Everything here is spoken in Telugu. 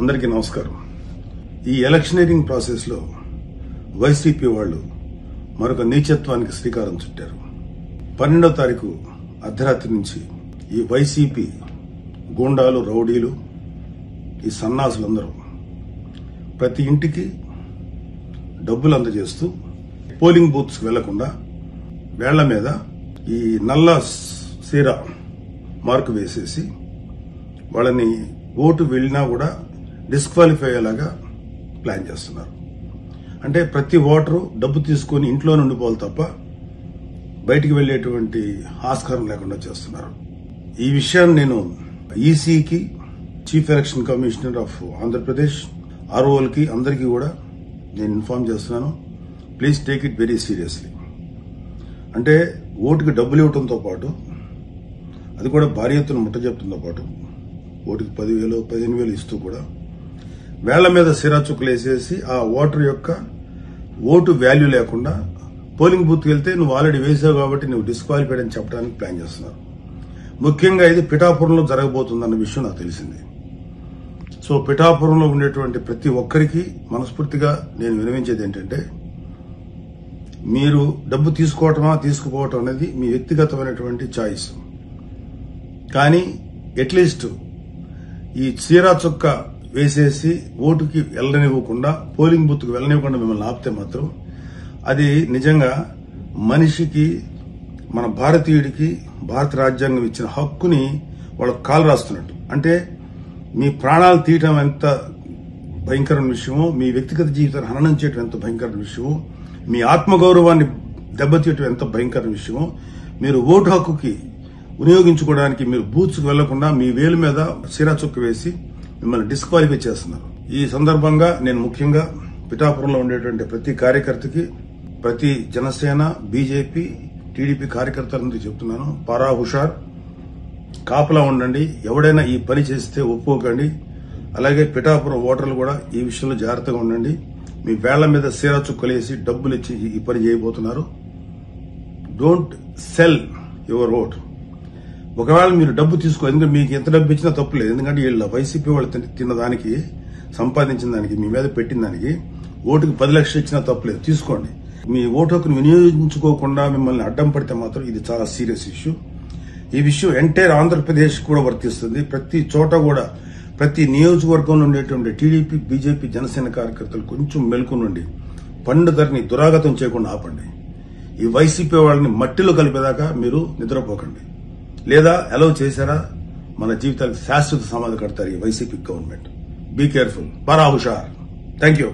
అందరికీ నమస్కారం. ఈ ఎలక్షనీరింగ్ ప్రాసెస్ లో వైసీపీ వాళ్ళు మరొక నీచత్వానికి శ్రీకారం చుట్టారు. 12వ తారీఖు అర్ధరాత్రి నుంచి ఈ వైసీపీ గూండాలు, రౌడీలు, ఈ సన్నాసులందరూ ప్రతి ఇంటికి డబ్బులు అందజేస్తూ పోలింగ్ బూత్స్ వెళ్లకుండా వేళ్ల మీద ఈ నల్ల సీరా మార్కు వేసేసి వాళ్ళని ఓటు వెళ్లినా కూడా డిస్క్వాలిఫై అయ్యేలాగా ప్లాన్ చేస్తున్నారు. అంటే ప్రతి ఓటరు డబ్బు తీసుకుని ఇంట్లో ఉండిపోవాలి తప్ప బయటికి వెళ్లేటువంటి ఆస్కారం లేకుండా చేస్తున్నారు. ఈ విషయాన్ని నేను ఈసీకి, chief election commissioner of Andhra Pradesh, ఆర్ఓలకి అందరికీ కూడా నేను ఇన్ఫార్మ్ చేస్తున్నాను. Please take it very seriously. అంటే ఓటుకి డబ్బులు ఇవ్వడంతో పాటు, అది కూడా భారీ ఎత్తున ముట్ట చెప్తుందో పాటు, ఓటుకి 10,000, 15,000 ఇస్తూ కూడా వేళ్ల మీద సిరా చుక్కలు వేసేసి ఆ ఓటర్ యొక్క ఓటు వాల్యూ లేకుండా పోలింగ్ బూత్ వెళ్తే నువ్వు ఆల్రెడీ వేసావు కాబట్టి నువ్వు డిస్క్వాలిఫైడ్ అని చెప్పడానికి ప్లాన్ చేస్తున్నారు. ముఖ్యంగా ఇది పిఠాపురంలో జరగబోతుందన్న విషయం నాకు తెలిసింది. సో పిఠాపురంలో ఉండేటువంటి ప్రతి ఒక్కరికి మనస్ఫూర్తిగా నేను వినవించేది ఏంటంటే, మీరు డబ్బు తీసుకోవటమా తీసుకుపోవటం అనేది మీ వ్యక్తిగతమైనటువంటి చాయిస్. కానీ అట్లీస్ట్ ఈ చీరా చుక్క వేసేసి ఓటుకి వెళ్ళనివ్వకుండా, పోలింగ్ బూత్ కు వెళ్ళనివ్వకుండా మిమ్మల్ని ఆపితే మాత్రం అది నిజంగా మనిషికి, మన భారతీయుడికి భారత రాజ్యాంగం ఇచ్చిన హక్కుని వాళ్ళకు కాలు రాస్తున్నట్టు. అంటే మీ ప్రాణాలు తీయటం ఎంత భయంకరమైన విషయమో, మీ వ్యక్తిగత జీవితాన్ని హననం చేయడం ఎంత భయంకరమైన విషయమో, మీ ఆత్మగౌరవాన్ని దెబ్బతీయటం ఎంత భయంకరమైన విషయమో, మీరు ఓటు హక్కుకి వినియోగించుకోవడానికి మీరు బూత్స్ కు వెళ్లకుండా మీ వేలు మీద సిరా చుక్క వేసి మిమ్మల్ని డిస్క్వాలిఫై చేస్తున్నారు. ఈ సందర్భంగా నేను ముఖ్యంగా పిఠాపురంలో ఉండేటువంటి ప్రతి కార్యకర్తకి, ప్రతి జనసేన, బీజేపీ, టీడీపీ కార్యకర్తలందరికీ చెప్తున్నాను, పారా హుషార్, కాపలా ఉండండి. ఎవడైనా ఈ పని చేస్తే ఒప్పుకోకండి. అలాగే పిఠాపురం ఓటర్లు కూడా ఈ విషయంలో జాగ్రత్తగా ఉండండి. మీ వేళ్ల మీద సిరా చుక్కలేసి డబ్బులు ఇచ్చి ఈ పని చేయబోతున్నారు. Don't sell your vote. ఒకవేళ మీరు డబ్బు తీసుకో, ఎందుకంటే మీకు ఎంత డబ్బు ఇచ్చినా తప్పులేదు. ఎందుకంటే వీళ్ళ వైసీపీ వాళ్ళు తిన్న దానికి, సంపాదించిన దానికి, మీ మీద పెట్టిన దానికి ఓటుకు 10 లక్షలు ఇచ్చినా తప్పులేదు, తీసుకోండి. మీ ఓటు హక్కును వినియోగించుకోకుండా మిమ్మల్ని అడ్డం పడితే మాత్రం ఇది చాలా సీరియస్ ఇష్యూ. ఈ విషయం ఎంటైర్ ఆంధ్రప్రదేశ్ కూడా వర్తిస్తుంది. ప్రతి చోట కూడా, ప్రతి నియోజకవర్గంలో ఉండేటువంటి టీడీపీ, బీజేపీ, జనసేన కార్యకర్తలు కొంచెం మెలకునండి. పండుగని దురాగతం చేయకుండా ఆపండి. ఈ వైసీపీ వాళ్ళని మట్టిలో కలిపేదాకా మీరు నిద్రపోకండి. లేదా అలౌ చేశారా, మన జీవితాలకు శాశ్వత సమాధి కడతారు ఈ వైసీపీ గవర్నమెంట్. Be careful. పారా హుషార్. Thank you.